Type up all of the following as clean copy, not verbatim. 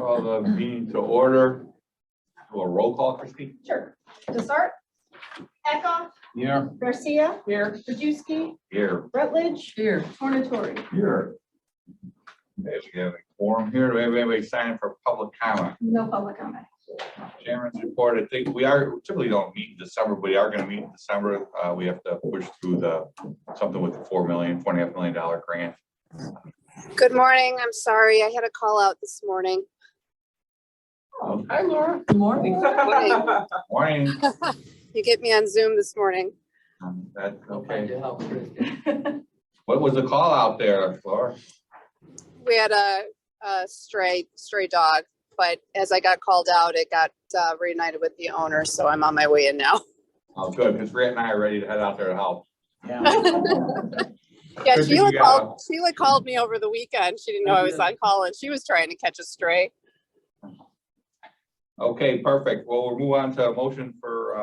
Call the meeting to order. Do a roll call, Christie? Sure. Desart, Eckhoff, Here. Garcia, here, Krajewski, Here. Rutledge, Here. Tornatori. Here. Okay, we have a quorum here. Do we have anybody signing for public comment? No public comment. Chairman's report. I think we typically don't meet in December, but we are going to meet in December. We have to push through something with the $4.5 million grant. Good morning. I'm sorry. I had a call out this morning. Oh, hi, Laura. Good morning. Morning. Morning. You get me on Zoom this morning. That's okay. What was the call out there, Laura? We had a stray dog, but as I got called out, it got reunited with the owner, so I'm on my way in now. Oh, good, because Grant and I are ready to head out there to help. Yeah, Good thing you got Sheila called me over the weekend. She didn't know I was on call, and she was trying to catch a stray. Okay, perfect. Well, we'll move on to a motion for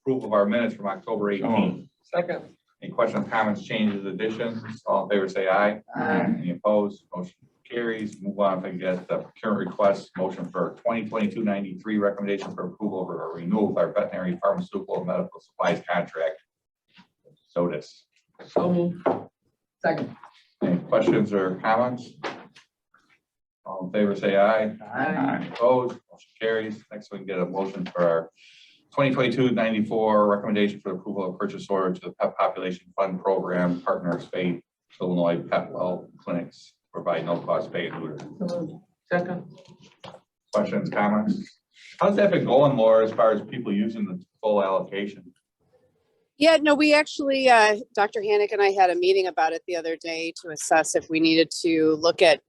approval of our minutes from October 18th. Second. Any questions, comments, changes, additions? All in favor, say aye. Aye. Any opposed? Motion carries. Move on. If I can get the procurement request, motion for 2022-93 recommendation for approval of a renewal of our veterinary pharmaceutical and medical supplies contract. SOTUS. So moved. Second. Any questions or comments? All in favor, say aye. Aye. Opposed? Motion carries. Next, we can get a motion for our 2022-94 recommendation for approval of purchase order to the Pet Population Fund Program Partner State Illinois Pet Well Clinics provide no cost pay and neuter. So moved. Second. Questions, comments? How's that been going, Laura, as far as people using the full allocation? Yeah, no, we actually, Dr. Hannick and I had a meeting about it the other day to assess if we needed to look at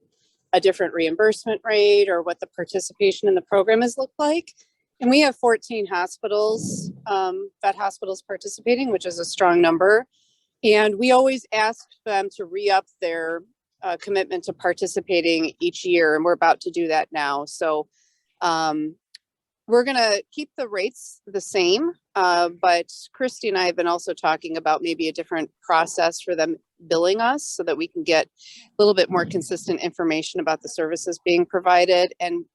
a different reimbursement rate or what the participation in the program has looked like. And we have 14 hospitals, vet hospitals participating, which is a strong number. And we always ask them to re-up their commitment to participating each year. And we're about to do that now. So we're going to keep the rates the same. But Christy and I have been also talking about maybe a different process for them billing us so that we can get a little bit more consistent information about the services being provided. And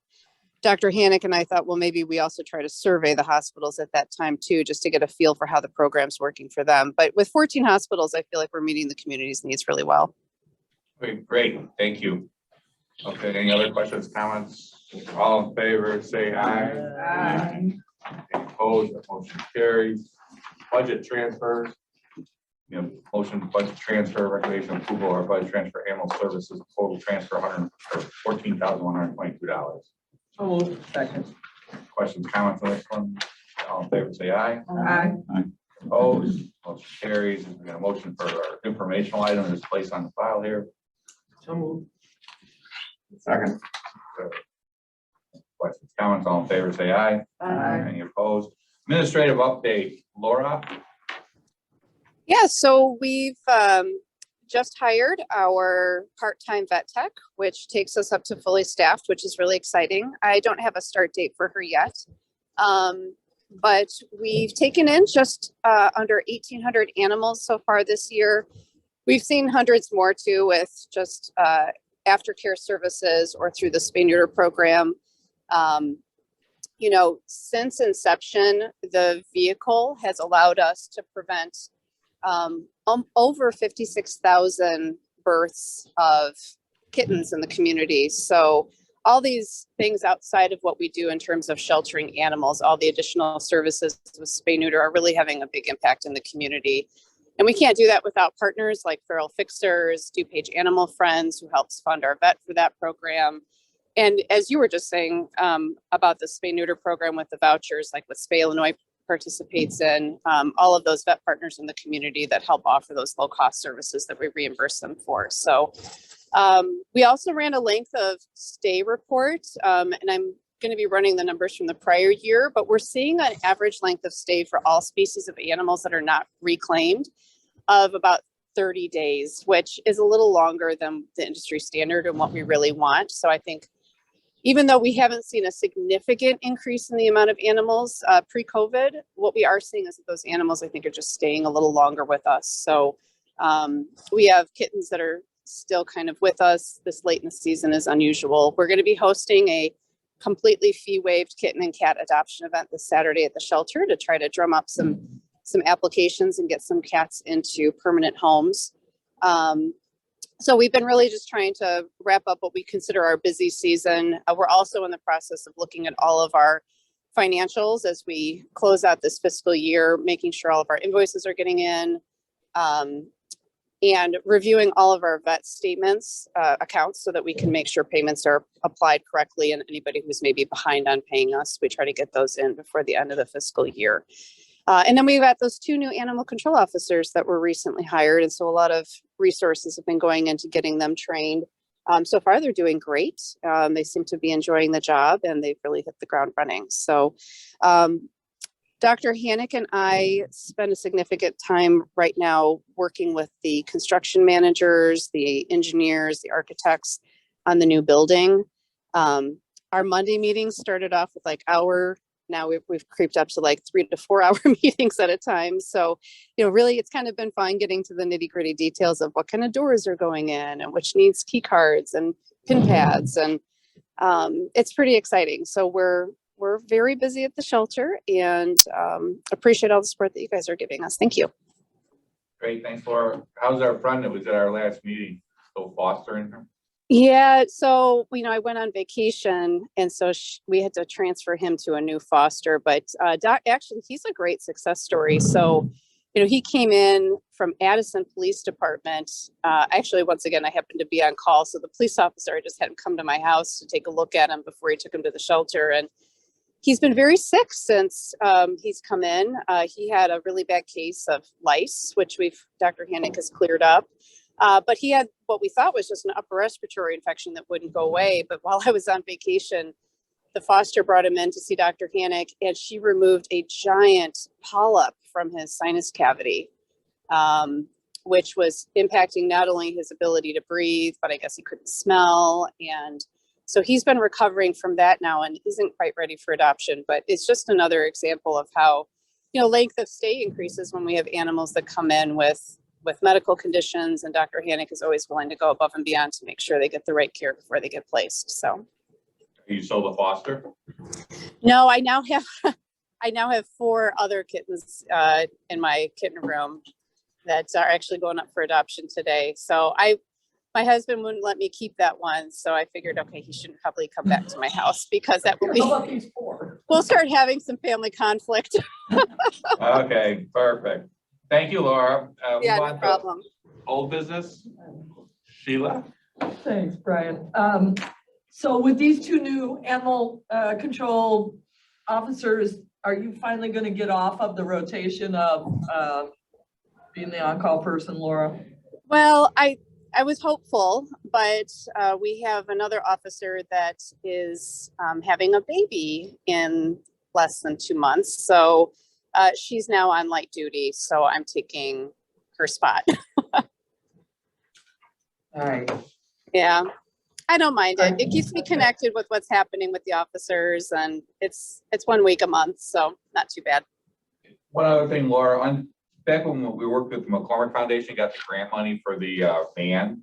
Dr. Hannick and I thought, well, maybe we also try to survey the hospitals at that time too, just to get a feel for how the program's working for them. But with 14 hospitals, I feel like we're meeting the community's needs really well. Okay, great. Thank you. Okay, any other questions, comments? All in favor, say aye. Aye. Any opposed? That motion carries. Budget transfers. You know, motion budget transfer, recommendation approval or budget transfer animal services, total transfer $14,122. So moved. Second. Questions, comments on this one? All in favor, say aye. Aye. Opposed? Motion carries. We got a motion for our informational item that's placed on the file here. So moved. Second. Questions, comments, all in favor, say aye. Aye. Any opposed? Administrative update, Laura. Yeah, so we've just hired our part-time vet tech, which takes us up to fully staffed, which is really exciting. I don't have a start date for her yet, but we've taken in just under 1,800 animals so far this year. We've seen hundreds more too with just aftercare services or through the spay neuter program. You know, since inception, the vehicle has allowed us to prevent over 56,000 births of kittens in the community. So all these things outside of what we do in terms of sheltering animals, all the additional services with spay neuter are really having a big impact in the community. And we can't do that without partners like Feral Fixers, DuPage Animal Friends, who helps fund our vet for that program. And as you were just saying about the spay neuter program with the vouchers, like what Spay Illinois participates in, all of those vet partners in the community that help offer those low cost services that we reimburse them for. So we also ran a length of stay report, and I'm going to be running the numbers from the prior year, but we're seeing an average length of stay for all species of animals that are not reclaimed of about 30 days, which is a little longer than the industry standard and what we really want. So I think even though we haven't seen a significant increase in the amount of animals pre-COVID, what we are seeing is that those animals, I think, are just staying a little longer with us. So we have kittens that are still kind of with us. This late in the season is unusual. We're going to be hosting a completely fee waived kitten and cat adoption event this Saturday at the shelter to try to drum up some applications and get some cats into permanent homes. So we've been really just trying to wrap up what we consider our busy season. We're also in the process of looking at all of our financials as we close out this fiscal year, making sure all of our invoices are getting in, and reviewing all of our vet statements, accounts, so that we can make sure payments are applied correctly, and anybody who's maybe behind on paying us, we try to get those in before the end of the fiscal year. And then we've got those 2 new animal control officers that were recently hired. And so a lot of resources have been going into getting them trained. So far, they're doing great. They seem to be enjoying the job, and they've really hit the ground running. So Dr. Hannick and I spend a significant time right now working with the construction managers, the engineers, the architects on the new building. Our Monday meetings started off with like now we've creeped up to like 3 to 4 hour meetings at a time. So, really it's kind of been fun getting to the nitty gritty details of what kind of doors are going in and which needs key cards and pin pads. And it's pretty exciting. So we're very busy at the shelter, and appreciate all the support that you guys are giving us. Thank you. Great, thanks, Laura. How's our friend that was at our last meeting? Still fostering her? Yeah, so I went on vacation, and so we had to transfer him to a new foster. But actually, he's a great success story. So, he came in from Addison Police Department. Actually, once again, I happened to be on call, so the police officer just had him come to my house to take a look at him before he took him to the shelter. And he's been very sick since he's come in. He had a really bad case of lice, which Dr. Hannick has cleared up. But he had what we thought was just an upper respiratory infection that wouldn't go away. But while I was on vacation, the foster brought him in to see Dr. Hannick, and she removed a giant polyp from his sinus cavity, which was impacting not only his ability to breathe, but I guess he couldn't smell. And so he's been recovering from that now and isn't quite ready for adoption. But it's just another example of how, length of stay increases when we have animals that come in with medical conditions, and Dr. Hannick is always willing to go above and beyond to make sure they get the right care before they get placed. So, Are you still the foster? no, I now have 4 other kittens in my kitten room that are actually going up for adoption today. So my husband wouldn't let me keep that one, so I figured, okay, he shouldn't probably come back to my house because that will be. How about these 4? We'll start having some family conflict. Okay, perfect. Thank you, Laura. Yeah, no problem. Old business, Sheila. Thanks, Brian. So with these 2 new animal control officers, are you finally going to get off of the rotation of being the on-call person, Laura? Well, I was hopeful, but we have another officer that is having a baby in less than 2 months. So she's now on light duty. So I'm taking her spot. All right. Yeah, I don't mind it. It keeps me connected with what's happening with the officers, and it's 1 week a month. So not too bad. One other thing, Laura, back when we worked with the McCormick Foundation, got the grant money for the van.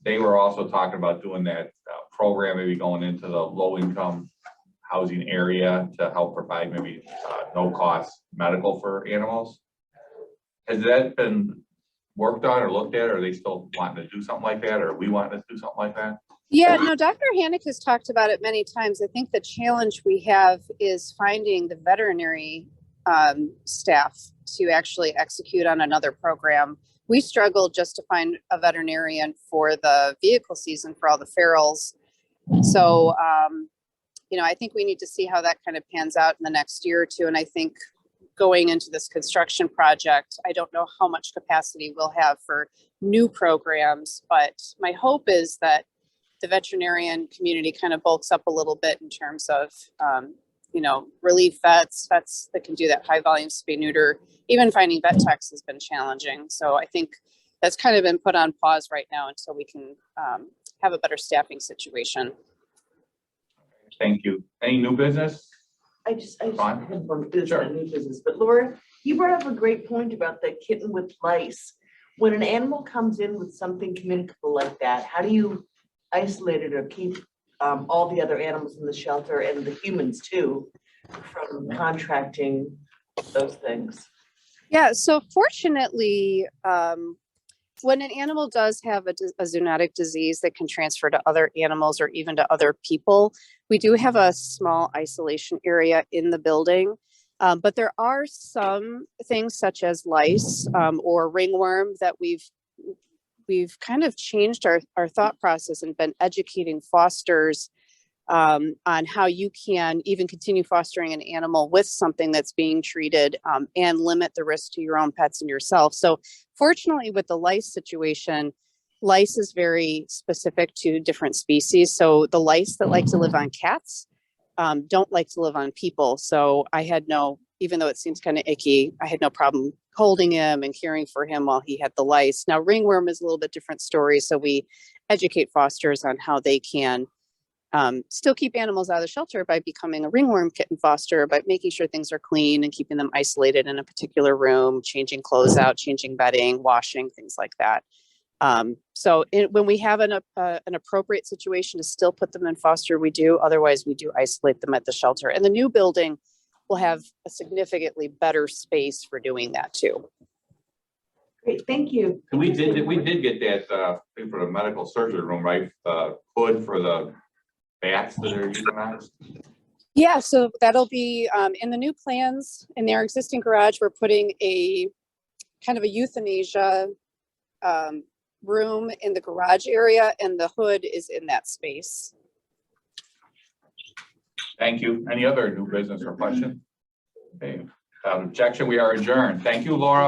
They were also talking about doing that program, maybe going into the low income housing area to help provide maybe no cost medical for animals. Has that been worked on or looked at, or are they still wanting to do something like that, or are we wanting to do something like that? Yeah, no, Dr. Hannick has talked about it many times. I think the challenge we have is finding the veterinary staff to actually execute on another program. We struggled just to find a veterinarian for the vehicle season for all the ferals. So, I think we need to see how that kind of pans out in the next year or 2. And I think going into this construction project, I don't know how much capacity we'll have for new programs, but my hope is that the veterinarian community kind of bulks up a little bit in terms of, relief vets that can do that high volume spay neuter. Even finding vet techs has been challenging. So I think that's kind of been put on pause right now until we can have a better staffing situation. Thank you. Any new business? I just Fine. had one business, Sure. a new business, but Laura, you brought up a great point about the kitten with lice. When an animal comes in with something communicable like that, how do you isolate it or keep all the other animals in the shelter and the humans too, from contracting those things. Yeah, so fortunately, when an animal does have a zoonotic disease that can transfer to other animals or even to other people, we do have a small isolation area in the building. But there are some things such as lice or ringworm that we've kind of changed our thought process and been educating fosters on how you can even continue fostering an animal with something that's being treated and limit the risk to your own pets and yourself. So fortunately with the lice situation, lice is very specific to different species. So the lice that like to live on cats don't like to live on people. So I had even though it seems kind of icky, I had no problem holding him and caring for him while he had the lice. Now ringworm is a little bit different story. So we educate fosters on how they can still keep animals out of the shelter by becoming a ringworm kitten foster, by making sure things are clean and keeping them isolated in a particular room, changing clothes out, changing bedding, washing, things like that. When we have an appropriate situation to still put them in foster, we do. Otherwise, we do isolate them at the shelter. And the new building will have a significantly better space for doing that too. Great, thank you. And we did get that thing for the medical surgery room, right? The hood for the bats that are euthanized. Yeah, so that'll be in the new plans. In their existing garage, we're putting a kind of a euthanasia room in the garage area, and the hood is in that space. Thank you. Any other new business or question? Okay, without objection, we are adjourned. Thank you, Laura.